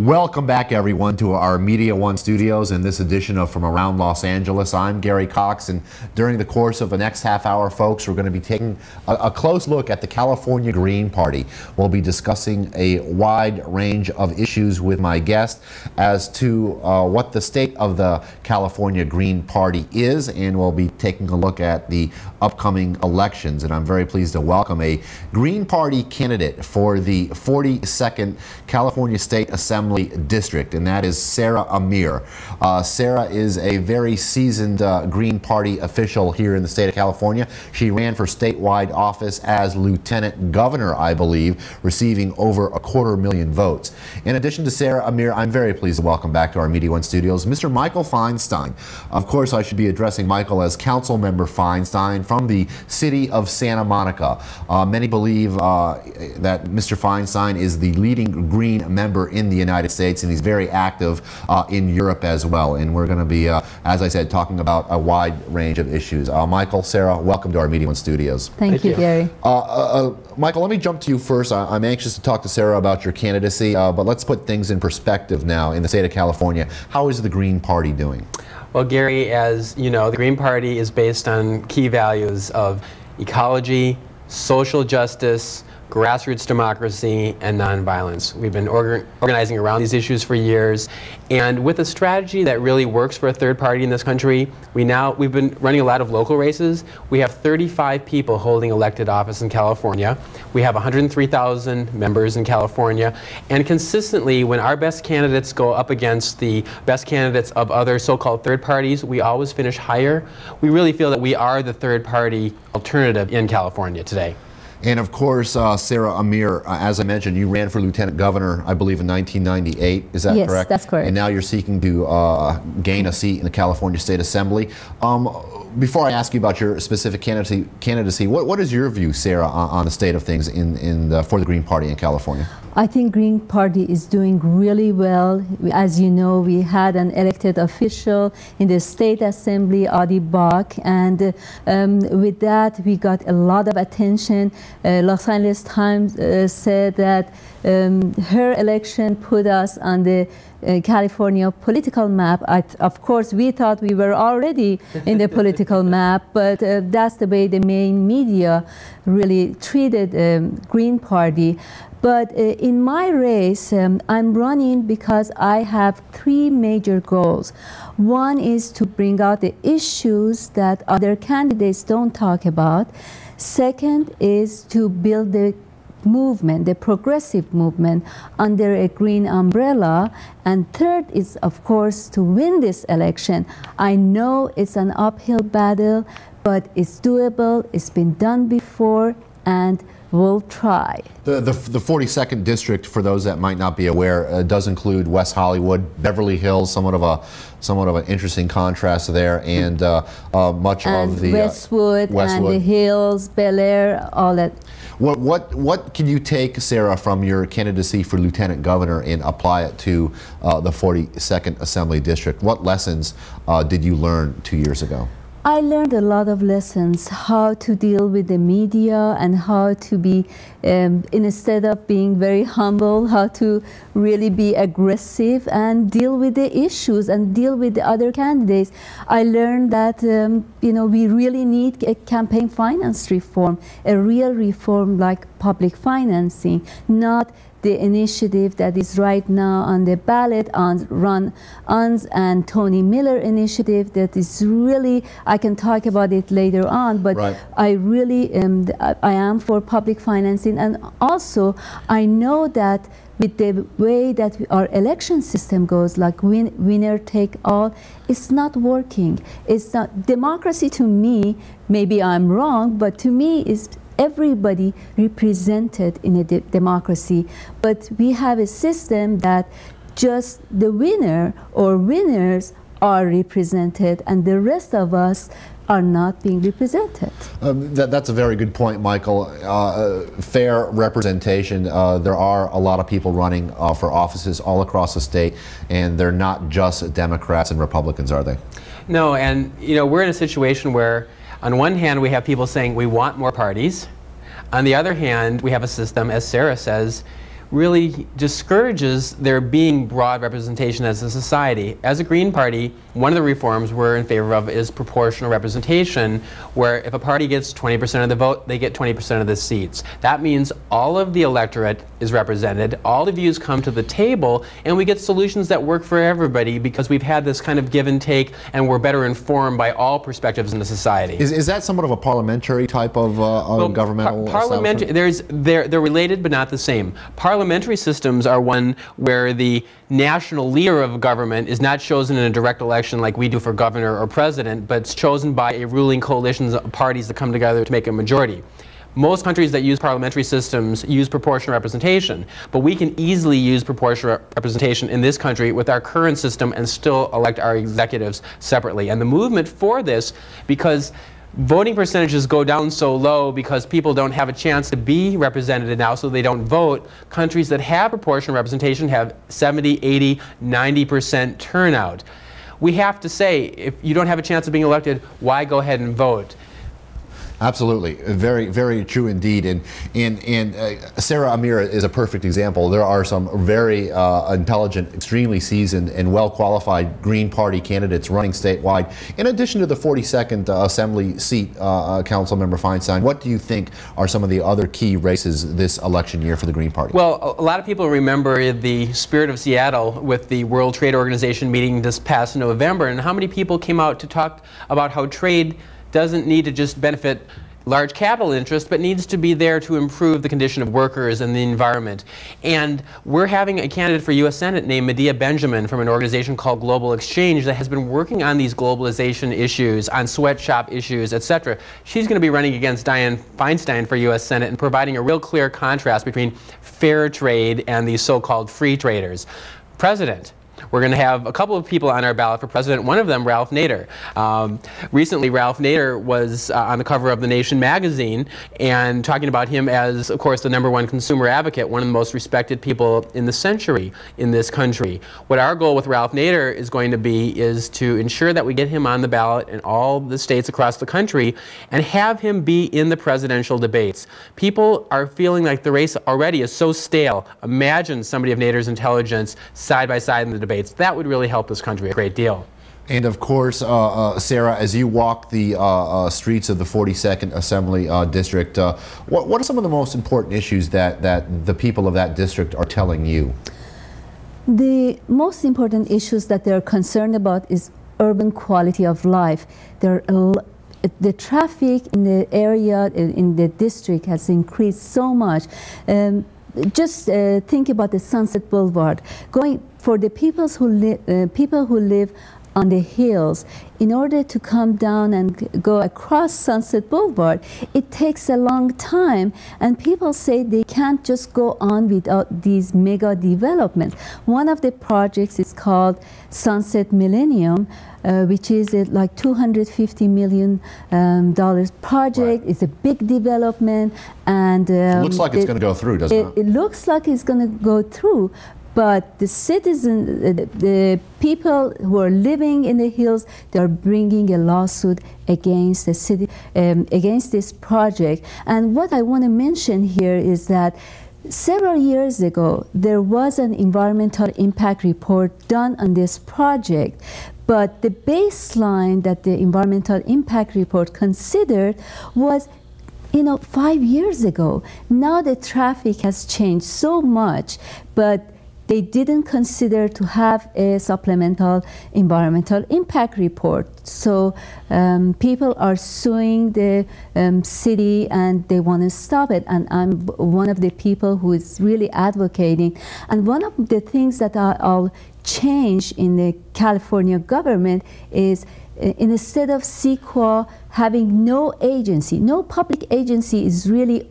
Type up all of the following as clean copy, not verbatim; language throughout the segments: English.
Welcome back, everyone, to our Media One studios in this edition of From Around Los Angeles. I'm Gary Cox, and during the course of the next half hour, folks, we're going to be taking a close look at the California Green Party. We'll be discussing a wide range of issues with my guest as to what the state of the California Green Party is, and we'll be taking a look at the upcoming elections. And I'm very pleased to welcome a Green Party candidate for the 42nd California State Assembly District, and that is Sara Amir. Sara is a very seasoned Green Party official here in the state of California. She ran for statewide office as Lieutenant Governor, I believe, receiving over 250,000 votes. In addition to Sara Amir, I'm very pleased to welcome back to our Media One studios Mr. Michael Feinstein. Of course, I should be addressing Michael as Councilmember Feinstein from the city of Santa Monica. Many believe that Mr. Feinstein is the leading Green member in the United States, and he's very active in Europe as well. And we're going to be, as I said, talking about a wide range of issues. Michael, Sara, welcome to our Media One studios. Thank you, Gary. Michael, let me jump to you first. I'm anxious to talk to Sara about your candidacy, but let's put things in perspective now in the state of California. How is the Green Party doing? Well, Gary, as you know, the Green Party is based on key values of ecology, social justice, grassroots democracy, and nonviolence. We've been organizing around these issues for years, and with a strategy that really works for a third party in this country, we've been running a lot of local races. We have 35 people holding elected office in California. We have 103,000 members in California, and consistently, when our best candidates go up against the best candidates of other so-called third parties, we always finish higher. We really feel that we are the third party alternative in California today. And of course, Sara Amir, as I mentioned, you ran for Lieutenant Governor, I believe, in 1998. Is that correct? Yes, that's correct. And now you're seeking to gain a seat in the California State Assembly. Before I ask you about your specific candidacy, what is your view, Sara, on the state of things for the Green Party in California? I think Green Party is doing really well. As you know, we had an elected official in the State Assembly, Adi Bach, and with that we got a lot of attention. Los Angeles Times said that her election put us on the California political map. Of course, we thought we were already in the political map, but that's the way the main media really treated Green Party. But in my race, I'm running because I have three major goals. One is to bring out the issues that other candidates don't talk about. Second is to build the movement, the progressive movement, under a green umbrella. And third is, of course, to win this election. I know it's an uphill battle, but it's doable, it's been done before, and we'll try. The 42nd district, for those that might not be aware, does include West Hollywood, Beverly Hills, somewhat of an interesting contrast there, and much of the Westwood and the Hills, Bel Air, all that. What can you take, Sara, from your candidacy for Lieutenant Governor and apply it to the 42nd Assembly District? What lessons did you learn 2 years ago? I learned a lot of lessons, how to deal with the media and how to be, instead of being very humble, how to really be aggressive and deal with the issues and deal with the other candidates. I learned that we really need a campaign finance reform, a real reform like public financing, not the initiative that is right now on the ballot on Ron Unz and Tony Miller initiative that is really, I can talk about it later on, but right. I really I am for public financing, and also I know that with the way that our election system goes, like winner take all, it's not working. It's not democracy to me. Maybe I'm wrong, but to me is everybody represented in a democracy. But we have a system that just the winner or winners are represented and the rest of us are not being represented. That's a very good point, Michael. Fair representation. There are a lot of people running for offices all across the state, and they're not just Democrats and Republicans, are they? No, and we're in a situation where on one hand we have people saying we want more parties. On the other hand, we have a system, as Sara says, really discourages there being broad representation as a society. As a Green Party, one of the reforms we're in favor of is proportional representation, where if a party gets 20% of the vote, they get 20% of the seats. That means all of the electorate is represented, all the views come to the table, and we get solutions that work for everybody because we've had this kind of give and take, and we're better informed by all perspectives in the society. Is that somewhat of a parliamentary type of governmental parliamentary? They're related but not the same. Parliamentary systems are one where the national leader of government is not chosen in a direct election like we do for governor or president, but it's chosen by a ruling coalition of parties that come together to make a majority. Most countries that use parliamentary systems use proportional representation, but we can easily use proportional representation in this country with our current system and still elect our executives separately. And the movement for this, because voting percentages go down so low because people don't have a chance to be represented now, so they don't vote. Countries that have proportional representation have 70, 80, 90% turnout. We have to say, if you don't have a chance of being elected, why go ahead and vote? Absolutely, very, very true indeed. And Sara Amir is a perfect example. There are some very intelligent, extremely seasoned, and well-qualified Green Party candidates running statewide. In addition to the 42nd Assembly seat, Councilmember Feinstein, what do you think are some of the other key races this election year for the Green Party? Well, a lot of people remember the spirit of Seattle with the World Trade Organization meeting this past November, and how many people came out to talk about how trade doesn't need to just benefit large capital interests, but needs to be there to improve the condition of workers and the environment. And we're having a candidate for U.S. Senate named Medea Benjamin from an organization called Global Exchange that has been working on these globalization issues, on sweatshop issues, etc. She's going to be running against Dianne Feinstein for U.S. Senate and providing a real clear contrast between fair trade and these so-called free traders. President. We're going to have a couple of people on our ballot for president, one of them Ralph Nader. Recently, Ralph Nader was on the cover of The Nation magazine and talking about him as, of course, the #1 consumer advocate, one of the most respected people in the century in this country. What our goal with Ralph Nader is going to be is to ensure that we get him on the ballot in all the states across the country and have him be in the presidential debates. People are feeling like the race already is so stale. Imagine somebody of Nader's intelligence side by side in the debates. That would really help this country a great deal. And of course, Sara, as you walk the streets of the 42nd Assembly District, what are some of the most important issues that the people of that district are telling you? The most important issues that they're concerned about is urban quality of life. The traffic in the area, in the district, has increased so much. Just think about the Sunset Boulevard. For the people who live on the hills, in order to come down and go across Sunset Boulevard, it takes a long time, and people say they can't just go on without these mega developments. One of the projects is called Sunset Millennium, which is like $250 million project. Right. It's a big development, and it looks like it's going to go through, doesn't it? It looks like it's going to go through. But the citizens, the people who are living in the hills, they are bringing a lawsuit against the city, against this project. And what I want to mention here is that several years ago, there was an environmental impact report done on this project. But the baseline that the environmental impact report considered was 5 years ago. Now the traffic has changed so much, but they didn't consider to have a supplemental environmental impact report. So people are suing the city and they want to stop it. And I'm one of the people who is really advocating. And one of the things that I'll change in the California government is instead of CEQA having no agency, no public agency is really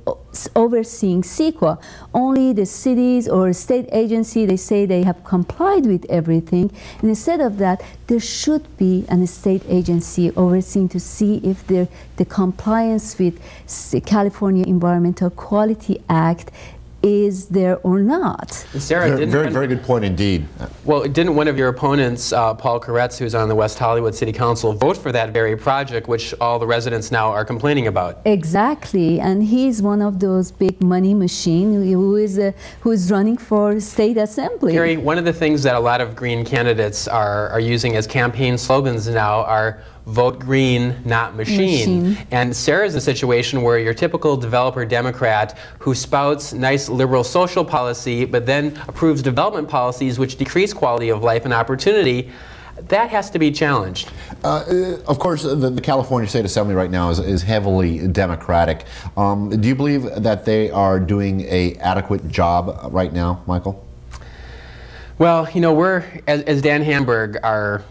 overseeing CEQA. Only the cities or state agency, they say they have complied with everything. And instead of that, there should be a state agency overseeing to see if the compliance with the California Environmental Quality Act is there or not. Sarah, Very good point indeed. Well, didn't one of your opponents, Paul Koretz, who's on the West Hollywood City Council, vote for that very project, which all the residents now are complaining about? Exactly, and he's one of those big money machine who is running for state assembly. Gary, one of the things that a lot of Green candidates are using as campaign slogans now are vote green, not machine. And Sarah's in a situation where your typical developer Democrat who spouts nice liberal social policy but then approves development policies which decrease quality of life and opportunity, that has to be challenged. Of course, the California State Assembly right now is heavily Democratic. Do you believe that they are doing an adequate job right now, Michael? Well, you know, we're, as Dan Hamburg, our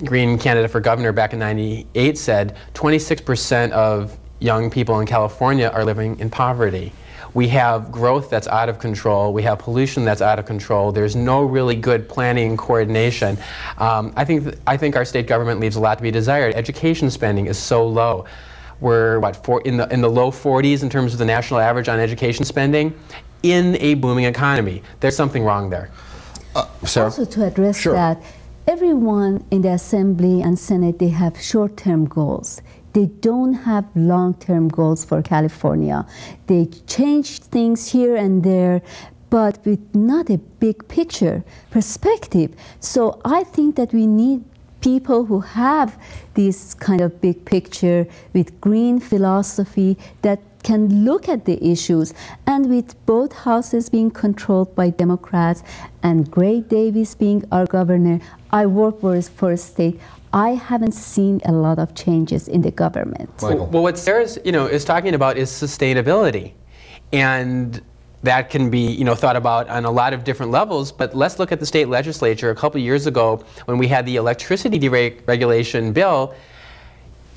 Green candidate for governor back in '98 said, 26% of young people in California are living in poverty. We have growth that's out of control. We have pollution that's out of control. There's no really good planning and coordination. I think our state government leaves a lot to be desired. Education spending is so low. We're in the low 40s in terms of the national average on education spending in a booming economy. There's something wrong there. Sarah? Also to address that, everyone in the Assembly and Senate, they have short-term goals. They don't have long-term goals for California. They change things here and there, but with not a big picture perspective. So I think that we need people who have this kind of big picture with green philosophy that can look at the issues. And with both houses being controlled by Democrats and Gray Davis being our governor, I work for a state. I haven't seen a lot of changes in the government. Well, what Sarah's is talking about is sustainability, and that can be thought about on a lot of different levels. But let's look at the state legislature. A couple years ago, when we had the electricity deregulation bill,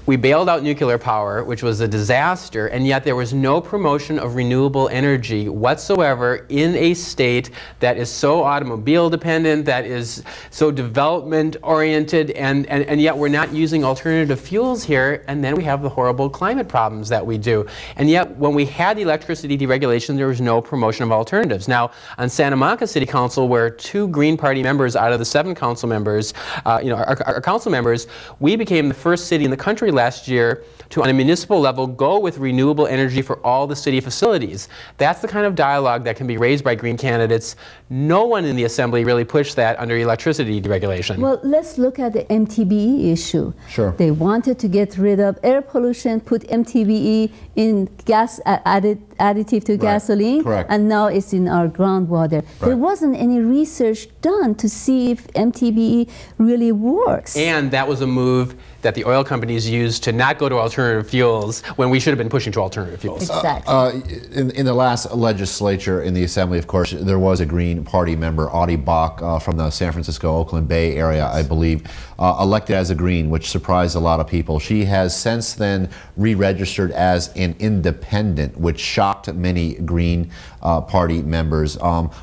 we bailed out nuclear power, which was a disaster, and yet there was no promotion of renewable energy whatsoever in a state that is so automobile dependent, that is so development oriented, and yet we're not using alternative fuels here, and then we have the horrible climate problems that we do. And yet when we had the electricity deregulation, there was no promotion of alternatives. Now, on Santa Monica City Council, where 2 Green Party members out of the 7 council members, our council members, we became the first city in the country last year to, on a municipal level, go with renewable energy for all the city facilities. That's the kind of dialogue that can be raised by Green candidates. No one in the Assembly really pushed that under electricity deregulation. Well, let's look at the MTBE issue. Sure. They wanted to get rid of air pollution, put MTBE in gas, additive to gasoline, Correct. And now it's in our groundwater. There wasn't any research done to see if MTBE really works. And that was a move that the oil companies used to not go to alternative fuels when we should have been pushing to alternative fuels. Exactly. In the last legislature in the Assembly, of course, there was a Green Party member, Audie Bach, from the San Francisco, Oakland Bay area, I believe, elected as a Green, which surprised a lot of people. She has since then re-registered as an independent, which shocked many Green Party members.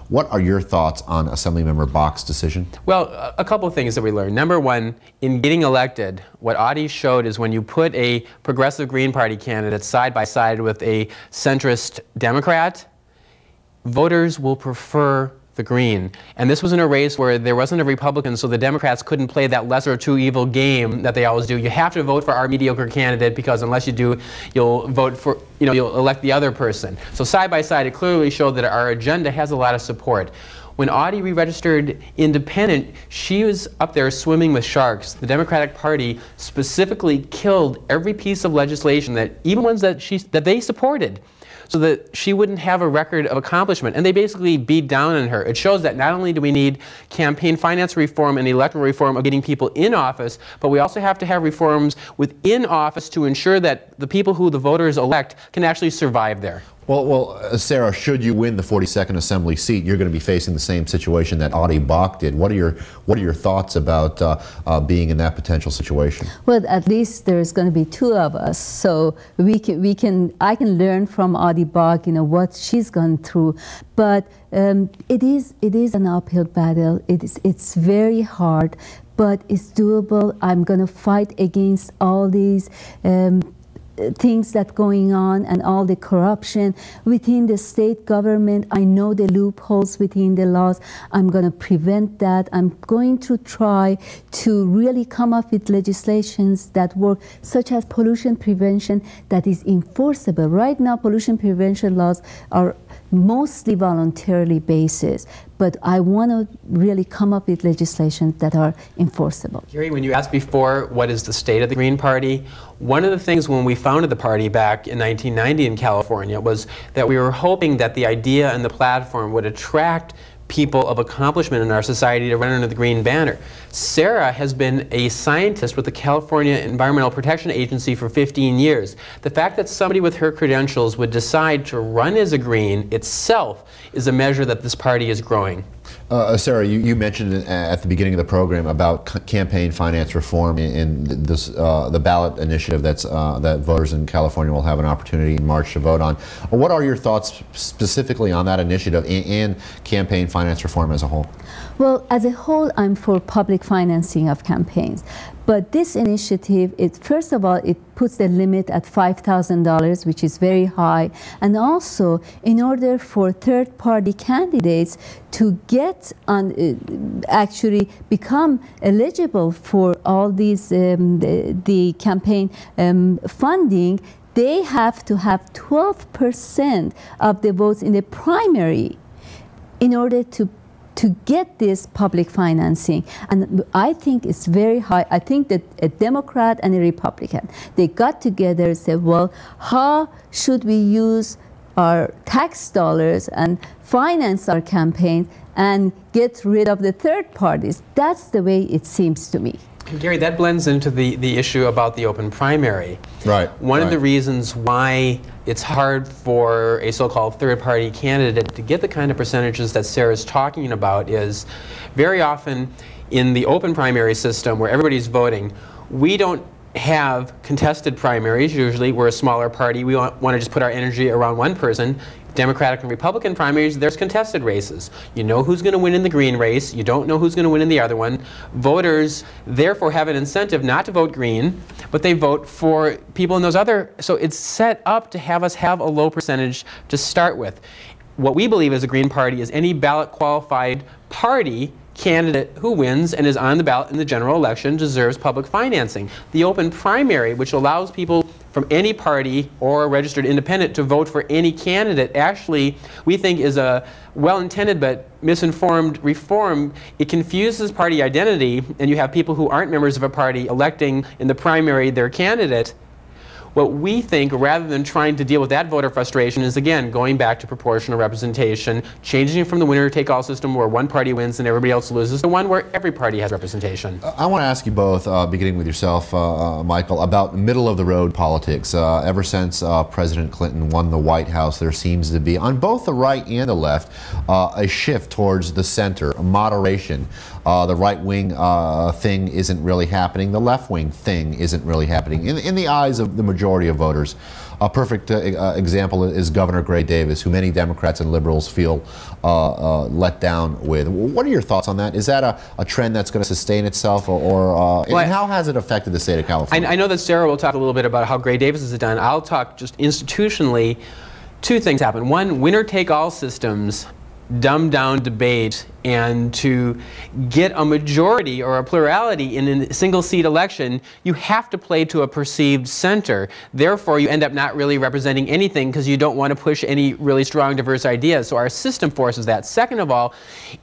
What are your thoughts on Assemblymember Bach's decision? Well, a couple of things that we learned. Number one, in getting elected, what Audie showed is when you put a progressive Green Party candidate side by side with a centrist Democrat, voters will prefer the Green. And this was in a race where there wasn't a Republican, so the Democrats couldn't play that lesser of two evil game that they always do. You have to vote for our mediocre candidate, because unless you do, you'll vote for, you'll elect the other person. So side by side, it clearly showed that our agenda has a lot of support. When Audie re-registered independent, she was up there swimming with sharks. The Democratic Party specifically killed every piece of legislation, that even ones that they supported, so that she wouldn't have a record of accomplishment. And they basically beat down on her. It shows that not only do we need campaign finance reform and electoral reform of getting people in office, but we also have to have reforms within office to ensure that the people who the voters elect can actually survive there. Well, Sarah, should you win the 42nd Assembly seat, you're going to be facing the same situation that Audie Bach did. What are your thoughts about being in that potential situation? Well, at least there's going to be 2 of us, so I can learn from Audie Bach, what she's gone through. But it is an uphill battle. It's very hard, but it's doable. I'm going to fight against all these things that going on and all the corruption within the state government. I know the loopholes within the laws. I'm going to prevent that. I'm going to try to really come up with legislations that work, such as pollution prevention, that is enforceable. Right now, pollution prevention laws are mostly voluntarily basis, but I want to really come up with legislations that are enforceable. Gary, when you asked before what is the state of the Green Party, one of the things when we founded the party back in 1990 in California was that we were hoping that the idea and the platform would attract people of accomplishment in our society to run under the green banner. Sara has been a scientist with the California Environmental Protection Agency for 15 years. The fact that somebody with her credentials would decide to run as a green itself is a measure that this party is growing. Sara, you mentioned at the beginning of the program about campaign finance reform in this, the ballot initiative that voters in California will have an opportunity in March to vote on. What are your thoughts specifically on that initiative and campaign finance reform as a whole? Well, as a whole, I'm for public financing of campaigns. But this initiative, first of all, it puts the limit at $5,000, which is very high. And also, in order for third-party candidates to get on, actually become eligible for all these, the campaign funding, they have to have 12% of the votes in the primary in order to get this public financing. And I think it's very high. I think that a Democrat and a Republican, they got together and said, well, how should we use our tax dollars and finance our campaigns and get rid of the third parties? That's the way it seems to me. And Gary, that blends into the issue about the open primary. Right. One of the reasons why it's hard for a so-called third-party candidate to get the kind of percentages that Sara's talking about is very often in the open primary system where everybody's voting, we don't have contested primaries. Usually we're a smaller party. We want to just put our energy around one person. Democratic and Republican primaries, there's contested races. You know who's going to win in the green race. You don't know who's going to win in the other one. Voters, therefore, have an incentive not to vote green, but they vote for people in those other. So it's set up to have us have a low percentage to start with. What we believe as a Green Party is any ballot qualified party candidate who wins and is on the ballot in the general election deserves public financing. The open primary, which allows people from any party or a registered independent to vote for any candidate, actually we think is a well-intended but misinformed reform. It confuses party identity, and you have people who aren't members of a party electing in the primary their candidate. What we think, rather than trying to deal with that voter frustration, is again going back to proportional representation, changing it from the winner-take-all system where one party wins and everybody else loses to one where every party has representation. I want to ask you both, beginning with yourself, Michael, about middle-of-the-road politics. Ever since President Clinton won the White House, there seems to be, on both the right and the left, a shift towards the center, moderation. The right-wing thing isn't really happening. The left-wing thing isn't really happening in the eyes of the majority of voters. A perfect example is Governor Gray Davis, who many Democrats and liberals feel let down with. What are your thoughts on that? Is that a trend that's going to sustain itself, or and how has it affected the state of California? I know that Sara will talk a little bit about how Gray Davis has done. I'll talk just institutionally. Two things happen. One, winner-take-all systems dumb down debate, and to get a majority or a plurality in a single seat election, you have to play to a perceived center. Therefore, you end up not really representing anything because you don't want to push any really strong, diverse ideas. So our system forces that. Second of all,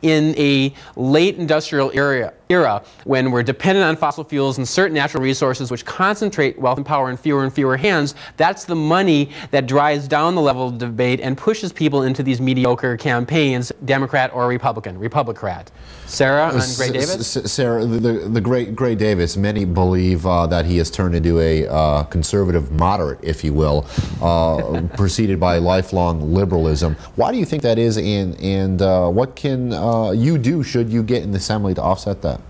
in a late industrial era when we're dependent on fossil fuels and certain natural resources which concentrate wealth and power in fewer and fewer hands, that's the money that drives down the level of debate and pushes people into these mediocre campaigns, Democrat or Republican. Republicrat. Sara on Gray Davis? Sara, the great Gray Davis, many believe that he has turned into a conservative moderate, if you will, preceded by lifelong liberalism. Why do you think that is, and what can you do should you get in the Assembly to offset that?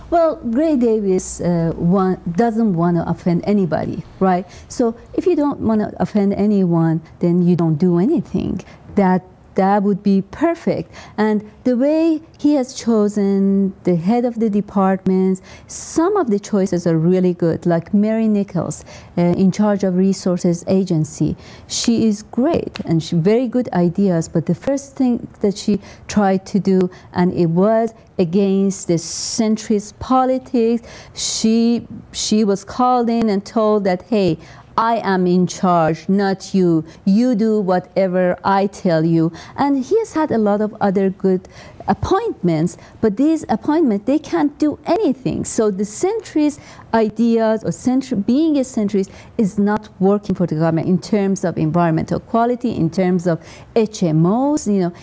Well, Gray Davis doesn't want to offend anybody, right? So if you don't want to offend anyone, then you don't do anything. that would be perfect. And the way he has chosen the head of the departments, some of the choices are really good, like Mary Nichols, in charge of Resources Agency. She is great and she very good ideas, but the first thing that she tried to do, and it was against the centrist politics, she was called in and told that, hey, I am in charge, not you. You do whatever I tell you. And he has had a lot of other good appointments, but these appointments, they can't do anything. So the centrist ideas or being a centrist is not working for the government in terms of environmental quality, in terms of HMOs. You know,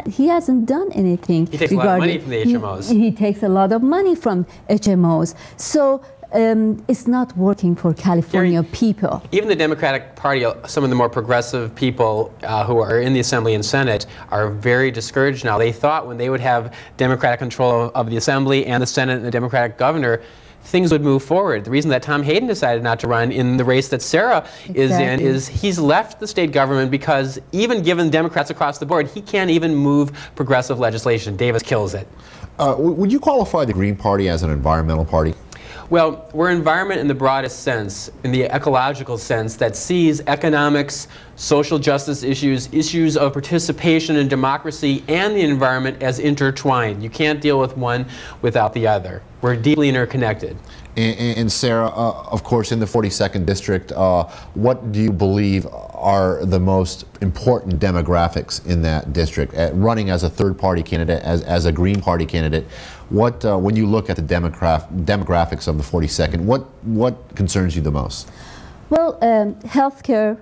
he hasn't done anything. He takes a lot of money from the HMOs. He takes a lot of money from HMOs. So it's not working for California people. Even the Democratic Party, some of the more progressive people who are in the Assembly and Senate are very discouraged now. They thought when they would have Democratic control of the Assembly and the Senate and the Democratic governor, things would move forward. The reason that Tom Hayden decided not to run in the race that Sara is in is he's left the state government because even given Democrats across the board, he can't even move progressive legislation. Davis kills it. Would you qualify the Green Party as an environmental party? Well, we're environment in the broadest sense, in the ecological sense, that sees economics, social justice issues, issues of participation in democracy and the environment as intertwined. You can't deal with one without the other. We're deeply interconnected. And Sara, of course, in the 42nd District, what do you believe are the most important demographics in that district? Running as a third-party candidate, as a Green Party candidate, what, when you look at the demographics of the 42nd, what concerns you the most? Well, healthcare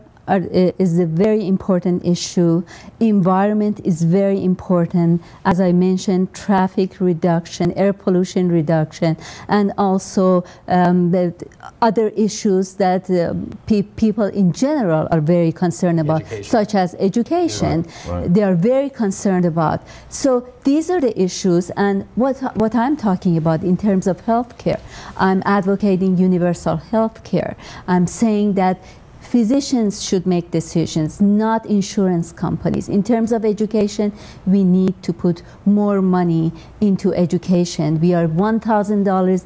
is a very important issue. Environment is very important. As I mentioned, traffic reduction, air pollution reduction, and also the other issues that people in general are very concerned about, such as education. Right. They are very concerned about. So these are the issues, and what I'm talking about in terms of healthcare, I'm advocating universal healthcare. I'm saying that physicians should make decisions, not insurance companies. In terms of education, we need to put more money into education. We are $1,000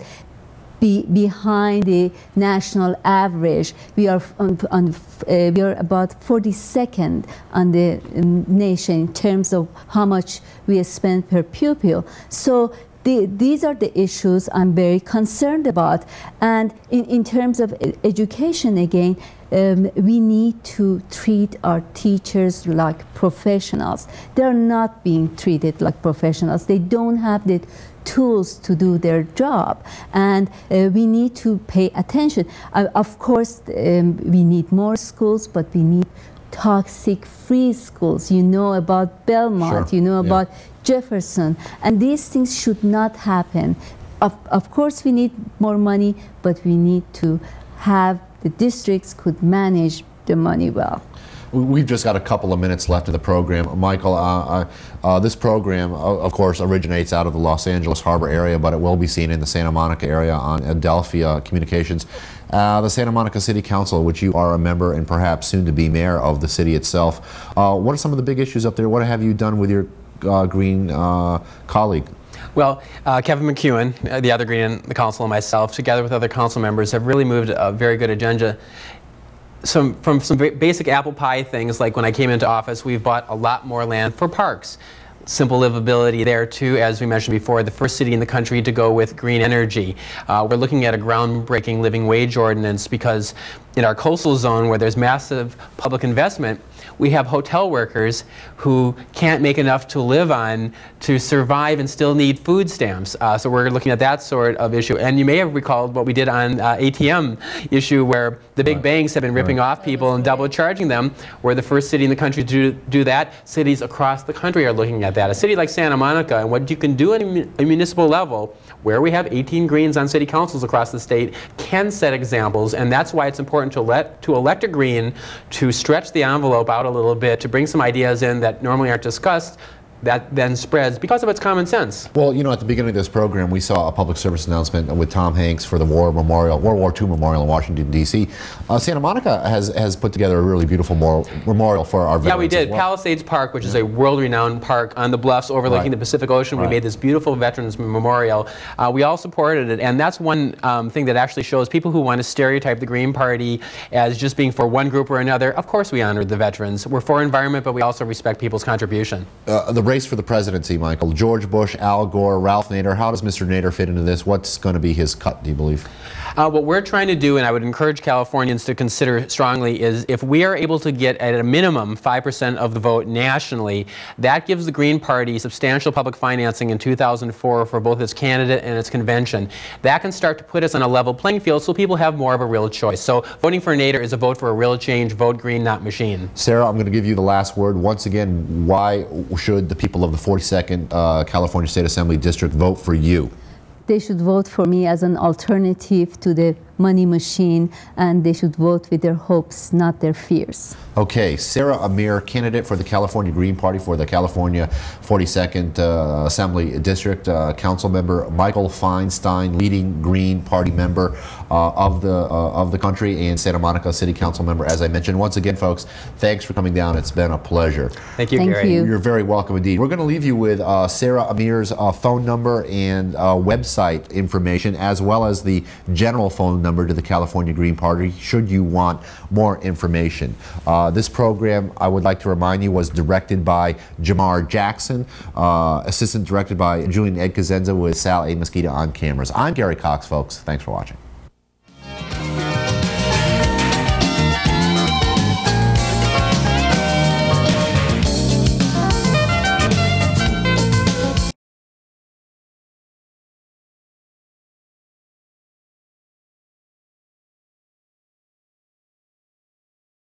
behind the national average. We are we are about 42nd on the nation in terms of how much we spend per pupil. So these are the issues I'm very concerned about. And in terms of education, again, we need to treat our teachers like professionals. They're not being treated like professionals. They don't have the tools to do their job, and we need to pay attention. Of course, we need more schools, but we need toxic-free schools. You know about Belmont, sure. You know about Jefferson, and these things should not happen. Of course, we need more money, but we need to have the districts could manage the money well. We've just got a couple of minutes left of the program. Michael, this program, of course, originates out of the Los Angeles Harbor area, but it will be seen in the Santa Monica area on Adelphia Communications. The Santa Monica City Council, which you are a member and perhaps soon to be mayor of the city itself. What are some of the big issues up there? What have you done with your Green colleague? Well, Kevin McEwen, the other Green in the council, and myself, together with other council members, have really moved a very good agenda. From some basic apple pie things, like when I came into office, we've bought a lot more land for parks. Simple livability there too, as we mentioned before, the first city in the country to go with green energy. We're looking at a groundbreaking living wage ordinance because in our coastal zone where there's massive public investment, we have hotel workers who can't make enough to live on to survive and still need food stamps. So we're looking at that sort of issue. And you may have recalled what we did on ATM issue where the big banks have been ripping off people and double charging them. We're the first city in the country to do that. Cities across the country are looking at that. A city like Santa Monica and what you can do at a municipal level where we have 18 Greens on city councils across the state can set examples, and that's why it's important to elect a Green to stretch the envelope out a little bit, to bring some ideas in that normally aren't discussed, that then spreads because of its common sense. Well, you know, at the beginning of this program, we saw a public service announcement with Tom Hanks for the World War II Memorial in Washington, D.C. Santa Monica has put together a really beautiful memorial for our veterans. Yeah, we did. Well. Palisades Park, which is a world-renowned park on the bluffs overlooking the Pacific Ocean. We made this beautiful Veterans Memorial. We all supported it, and that's one thing that actually shows people who want to stereotype the Green Party as just being for one group or another. Of course we honored the veterans. We're for environment, but we also respect people's contribution. The race for the presidency, Michael. George Bush, Al Gore, Ralph Nader. How does Mr. Nader fit into this? What's going to be his cut, do you believe? What we're trying to do, and I would encourage Californians to consider strongly, is if we are able to get at a minimum 5% of the vote nationally, that gives the Green Party substantial public financing in 2004 for both its candidate and its convention. That can start to put us on a level playing field so people have more of a real choice. So voting for Nader is a vote for a real change. Vote green, not machine. Sarah, I'm going to give you the last word. Once again, why should the people of the 42nd California State Assembly District vote for you? They should vote for me as an alternative to the money machine, and they should vote with their hopes, not their fears. Okay, Sara Amir, candidate for the California Green Party for the California 42nd Assembly District. Council member Michael Feinstein, leading Green Party member of the country, and Santa Monica City Council member, as I mentioned. Once again, folks, thanks for coming down. It's been a pleasure. Thank you, Thank Gary. you. You're very welcome indeed. We're going to leave you with Sara Amir's phone number and website information, as well as the general phone number to the California Green Party, should you want more information. This program, I would like to remind you, was directed by Jamar Jackson, assistant directed by Julian Ed Kazenza, with Sal A. Mosquita on cameras. I'm Gary Cox, folks. Thanks for watching.